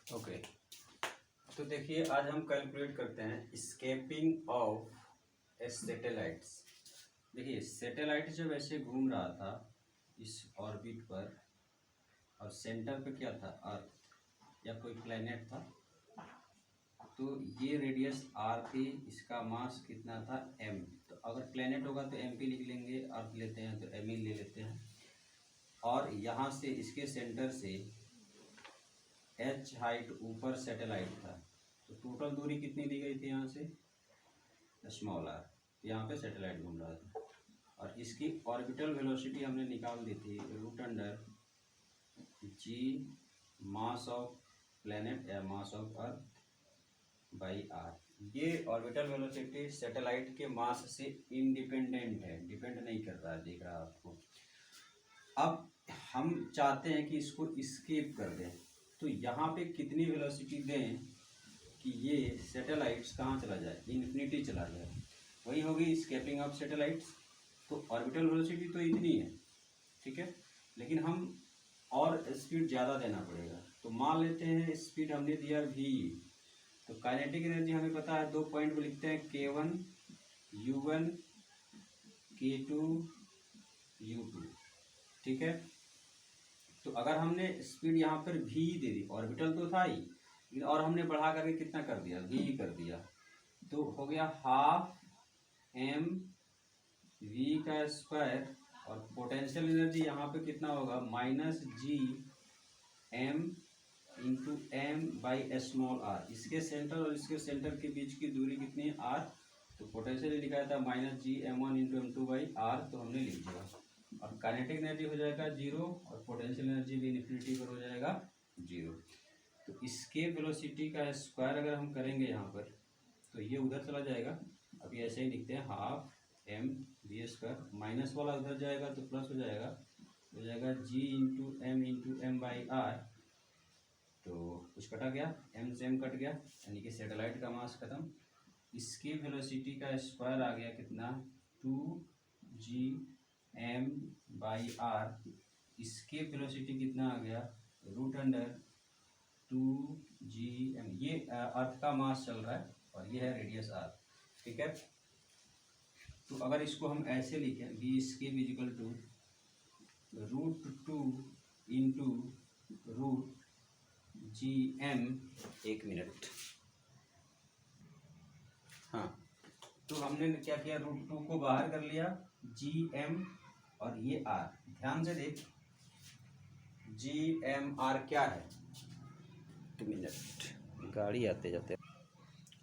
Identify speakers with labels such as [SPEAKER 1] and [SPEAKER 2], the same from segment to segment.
[SPEAKER 1] Okay, तो देखिए आज हम कैलकुलेट करते हैं स्केपिंग ऑफ सैटेलाइट्स। देखिए सैटेलाइट जब ऐसे घूम रहा था इस ऑर्बिट पर और सेंटर पे क्या था, अर्थ या कोई प्लेनेट था, तो ये रेडियस आर थी, इसका मास कितना था एम। तो अगर प्लेनेट होगा तो एम पी लिख लेंगे, अर्थ लेते हैं तो एम ई ले लेते हैं। और यहाँ से इसके सेंटर से एच हाइट ऊपर सैटेलाइट था, तो टोटल दूरी कितनी दी गई थी यहाँ से, स्मॉल आर। यहाँ पे सैटेलाइट घूम रहा था और इसकी ऑर्बिटल वेलोसिटी हमने निकाल दी थी root under G mass of planet या mass of earth by R. ये ऑर्बिटल वेलोसिटी सैटेलाइट के मास से इंडिपेंडेंट है, डिपेंड नहीं कर रहा है, दिख रहा है आपको। अब हम चाहते हैं कि इसको स्केप कर दें, तो यहाँ पे कितनी वेलोसिटी दें कि ये सैटेलाइट्स कहाँ चला जाए, इन्फिनिटी चला जाए। वही होगी स्केपिंग ऑफ सैटेलाइट्स। तो ऑर्बिटल वेलोसिटी तो इतनी है, ठीक है, लेकिन हम और स्पीड ज़्यादा देना पड़ेगा। तो मान लेते हैं स्पीड हमने दिया v, तो काइनेटिक एनर्जी हमें पता है, 2 पॉइंट को लिखते हैं k1 u1 k2 u2, ठीक है। तो अगर हमने स्पीड यहाँ पर v दे दी, ऑर्बिटल तो था ही, लेकिन और हमने बढ़ा करके कितना कर दिया, v कर दिया, तो हो गया हाफ m v का स्क्वायर। और पोटेंशियल एनर्जी यहाँ पे कितना होगा, minus G M into M by small R. इसके सेंटर और इसके सेंटर के बीच की दूरी कितनी है, आर। तो पोटेंशियल लिखा था minus G M one into M two by R, तो हमने लिख दिया। और काइनेटिक एनर्जी हो जाएगा जीरो और पोटेंशियल एनर्जी भी इन्फिनिटी पर हो जाएगा जीरो। तो इसके वेलोसिटी का स्क्वायर अगर हम करेंगे यहाँ पर, तो ये उधर चला जाएगा। अभी ऐसे ही लिखते हैं, half M V square, minus वाला उधर जाएगा तो प्लस हो जाएगा G into M by R. तो कुछ कटा गया, एम से एम कट गया, यानी कि सैटेलाइट का मास खत्म। इसकी वेलोसिटी का स्क्वायर आ गया कितना, 2g m बाई आर। इसके वेलोसिटी कितना आ गया, रूट अंडर 2g m। ये अर्थ का मास चल रहा है और ये है रेडियस आर, ठीक है। तो अगर इसको हम ऐसे लिखें, B escape equal to √2 into root G M. एक मिनट, हाँ, तो हमने क्या किया, √2 को बाहर कर लिया, जी एम और ये आर। ध्यान से देख, जी एम आर क्या है, एक मिनट, गाड़ी आते जाते,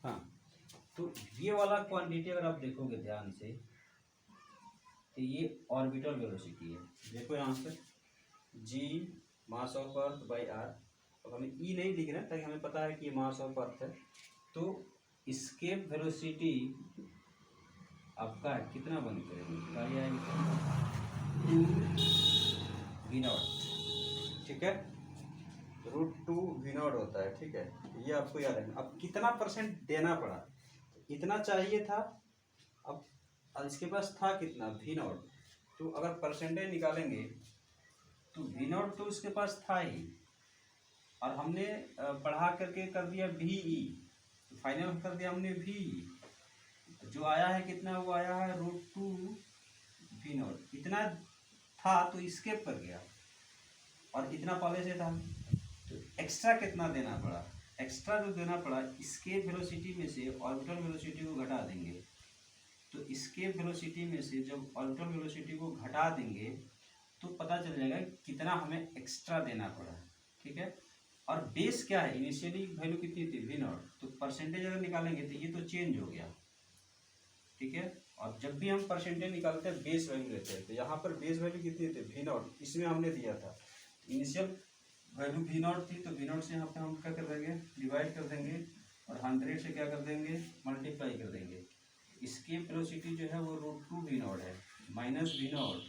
[SPEAKER 1] हाँ। तो ये वाला क्वांटिटी अगर आप देखोगे ध्यान से, तो ये ऑर्बिटल वेलोसिटी है। देखो यहाँ पर G mass of earth by R. अब हमें ई नहीं लिख रहे ताकि हमें पता है कि ये मास ऑफ अर्थ है। तो स्केप वेलोसिटी आपका कितना बन करेगी, गाड़ी आएगी 2v0, ठीक है, √2v0 होता है, ठीक है। ये आपको याद रखना। अब कितना परसेंट देना पड़ा, इतना चाहिए था, अब इसके पास था कितना, v0। तो अगर परसेंटेज निकालेंगे तो v0 तो उसके पास था ही, और हमने बढ़ा करके कर दिया ve, तो फाइनल कर दिया हमने v। जो आया है कितना, वो आया है √2v0। इतना था तो स्केप कर गया, और इतना पहले से था, तो एक्स्ट्रा कितना देना पड़ा, एक्स्ट्रा जो देना पड़ा, स्केप वेलोसिटी में से ऑर्बिटल वेलोसिटी को घटा देंगे। तो स्केप वेलोसिटी में से जब ऑर्बिटल वेलोसिटी को घटा देंगे तो पता चल जाएगा कितना हमें एक्स्ट्रा देना पड़ा, ठीक है। और बेस क्या है, इनिशियली वैल्यू कितनी थी, v0। तो परसेंटेज अगर निकालेंगे तो ये तो चेंज हो गया, ठीक है। और जब भी हम परसेंटेज निकालते हैं बेस वैल्यू लेते हैं, तो यहाँ पर बेस वैल्यू कितनी थी, v0, इसमें हमने दिया था। इनिशियल वैल्यू v0 थी, तो v0 से यहाँ पे हम क्या कर देंगे, डिवाइड कर देंगे, और 100 से क्या कर देंगे, मल्टीप्लाई कर देंगे। इसकी वेलोसिटी जो है वो √2v0 है, minus v0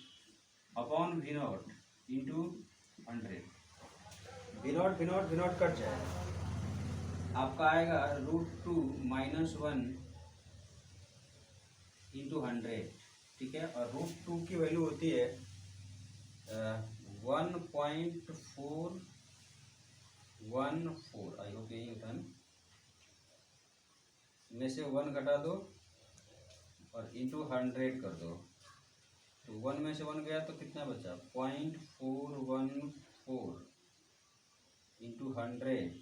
[SPEAKER 1] upon v0 into 100। v0 cut जाएगा, आपका आएगा √2 माइनस 1 इंटू 100, ठीक है। और √2 की वैल्यू होती है 1.4 1/4, आई होप यही होता है ना, में से 1 घटा दो और इंटू 100 कर दो, तो 1 में से 1 गया तो कितना बचा, 0.414 इंटू 100,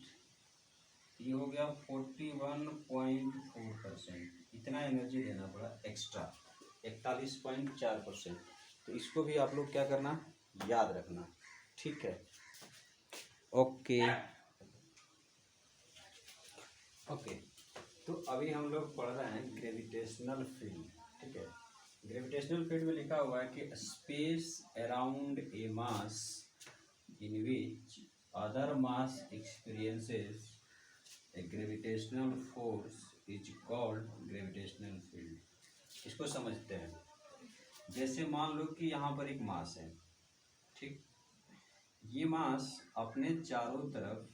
[SPEAKER 1] ये हो गया 41.4%। इतना एनर्जी देना पड़ा एक्स्ट्रा, 41.4%। तो इसको भी आप लोग क्या करना, याद रखना, ठीक है। ओके ओके, तो अभी हम लोग पढ़ रहे हैं ग्रेविटेशनल फील्ड, ठीक है। ग्रेविटेशनल फील्ड में लिखा हुआ है कि space around a mass in which other mass experiences a gravitational force is called gravitational field. इसको समझते हैं। जैसे मान लो कि यहाँ पर एक मास है, ठीक, ये मास अपने चारों तरफ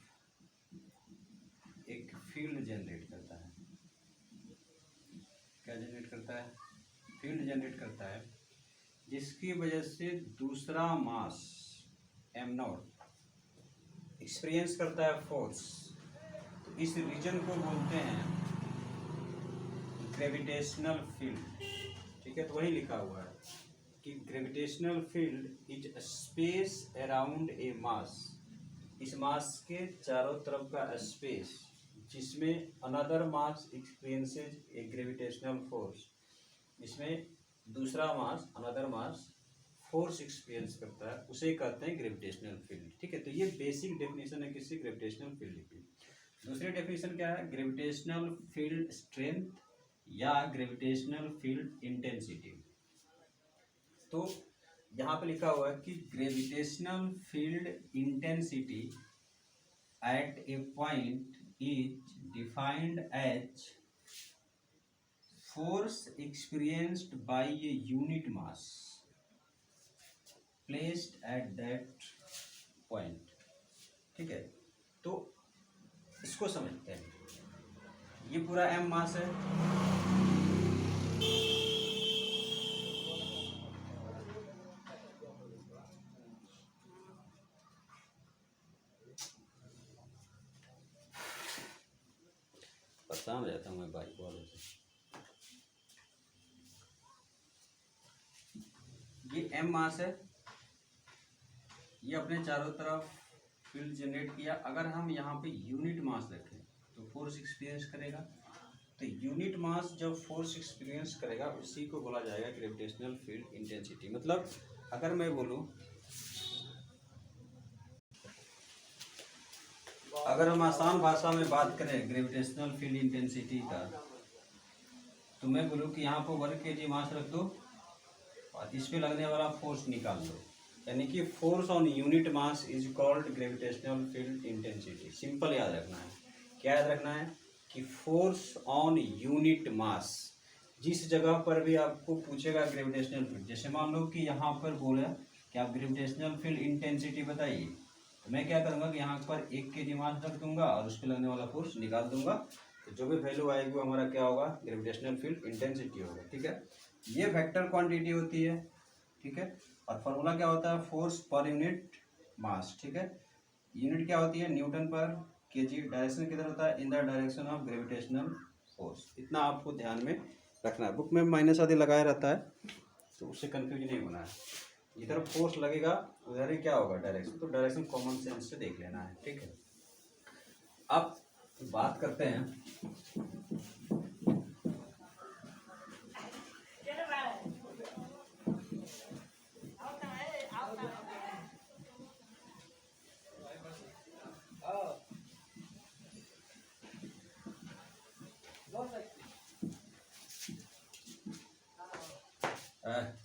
[SPEAKER 1] एक फील्ड जनरेट करता है। क्या जनरेट करता है, फील्ड जनरेट करता है, जिसकी वजह से दूसरा मास m0 एक्सपीरियंस करता है फोर्स। तो इस रीजन को बोलते हैं ग्रेविटेशनल फील्ड, ठीक है। तो वही लिखा हुआ है कि gravitational field is space around a mass, इस मास के चारों तरफ का स्पेस जिसमें another mass experiences a gravitational force, इसमें दूसरा mass another mass force experience करता है, उसे कहते हैं ग्रेविटेशनल फील्ड, ठीक है। तो ये बेसिक डेफिनेशन है किसी ग्रेविटेशनल फील्ड की। दूसरी डेफिनेशन क्या है, ग्रेविटेशनल फील्ड स्ट्रेंथ या ग्रेविटेशनल फील्ड इंटेंसिटी। तो यहाँ पे लिखा हुआ है कि gravitational field intensity at a point is defined as force experienced by a unit mass placed at that point, ठीक है। तो इसको समझते हैं, ये पूरा m मास है, परेशान हो जाता हूँ मैं बाइक वालों से। ये m मास है, ये अपने चारों तरफ फील्ड जनरेट किया। अगर हम यहाँ पे यूनिट मास रखें तो फोर्स एक्सपीरियंस करेगा। तो यूनिट मास जब फोर्स एक्सपीरियंस करेगा उसी को बोला जाएगा ग्रेविटेशनल फील्ड इंटेंसिटी। मतलब अगर मैं बोलूँ, अगर हम आसान भाषा में बात करें ग्रेविटेशनल फील्ड इंटेंसिटी का, तो मैं बोलूँ कि यहाँ पर 1 kg मास रख दो और इस पे लगने वाला फोर्स निकाल दो, यानी कि force on unit mass is called gravitational field intensity. Simple याद रखना है, क्या याद रखना है कि फोर्स ऑन यूनिट मास, जिस जगह पर भी आपको पूछेगा ग्रेविटेशनल फील्ड, जैसे मान लो कि यहाँ पर बोला कि आप ग्रेविटेशनल फील्ड इंटेंसिटी बताइए, तो मैं क्या करूँगा कि यहाँ पर 1 kg मास रख दूंगा और उस पर लगने वाला फोर्स निकाल दूंगा। तो जो भी वैल्यू आएगी वो हमारा क्या होगा, ग्रेविटेशनल फील्ड इंटेंसिटी होगा, ठीक है। ये वेक्टर क्वांटिटी होती है, ठीक है। और फॉर्मूला क्या होता है, फोर्स पर यूनिट मास, ठीक है। यूनिट क्या होती है, न्यूटन पर केजी। डायरेक्शन किधर होता है, in the direction of gravitational force. इतना आपको ध्यान में रखना है। बुक में माइनस आदि लगाया रहता है, तो उससे कंफ्यूज नहीं होना है। इधर फोर्स लगेगा उधर ही क्या होगा, डायरेक्शन। तो डायरेक्शन कॉमन सेंस से देख लेना है, ठीक है। अब बात करते हैं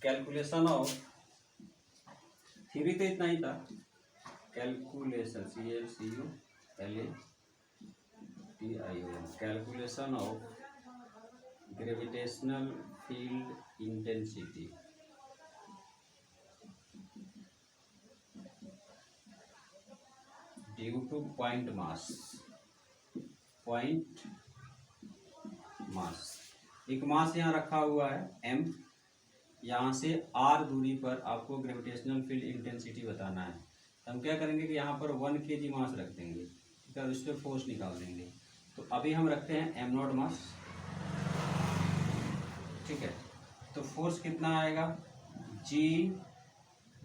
[SPEAKER 1] कैलकुलेशन ऑफ, थ्योरी तो इतना ही था, calculation CALCULATION, calculation of gravitational field intensity due two point mass. Point mass, एक मास यहाँ रखा हुआ है m, यहाँ से r दूरी पर आपको ग्रेविटेशनल फील्ड इंटेंसिटी बताना है। तो हम क्या करेंगे कि यहाँ पर 1 kg मास रख देंगे। ठीक है, और इस पर फोर्स निकाल देंगे। तो अभी हम रखते हैं एम नॉट मास, ठीक है। तो फोर्स कितना आएगा, G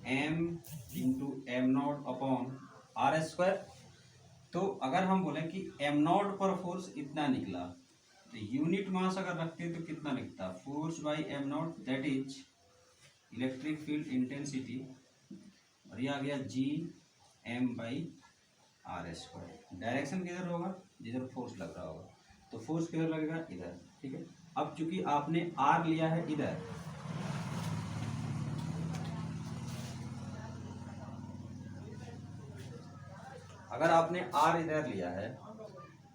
[SPEAKER 1] M into M not upon R square. तो अगर हम बोले कि एम नॉट पर फोर्स इतना निकला, तो यूनिट मास अगर रखते तो कितना निकलता, force by M not, that is electric field intensity, और ये आ गया G M by R square. Direction किधर होगा, जिधर फोर्स लग रहा होगा, तो फोर्स किधर लगेगा, इधर, ठीक है। अब चूंकि आपने आर लिया है इधर, अगर आपने आर इधर लिया है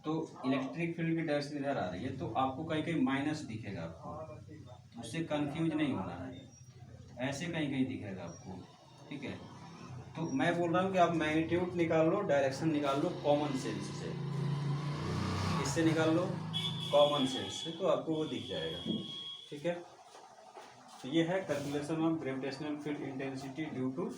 [SPEAKER 1] तो इलेक्ट्रिक फील्ड की डायरेक्शन इधर आ रही है, तो आपको कहीं कहीं माइनस दिखेगा आपको, उससे कंफ्यूज नहीं होना है, ऐसे कहीं कहीं दिखेगा आपको, ठीक है। तो मैं बोल रहा हूँ कि आप मैग्नीट्यूड निकाल लो, डायरेक्शन निकाल लो कॉमन सेंस से, इससे निकाल लो कॉमन सेंस से, तो आपको वो दिख जाएगा, ठीक है। तो ये है calculation of gravitational field intensity due to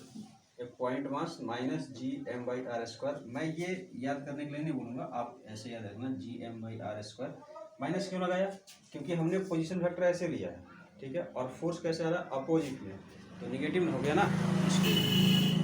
[SPEAKER 1] a point mass minus G M by R square. मैं ये याद करने के लिए नहीं बोलूँगा, आप ऐसे याद रखना, G M by R square. Minus क्यों लगाया, क्योंकि हमने पोजीशन फैक्टर ऐसे लिया है, ठीक है, और फोर्स कैसे आ रहा है, अपोजिट में, तो निगेटिव हो गया ना, इसलिए।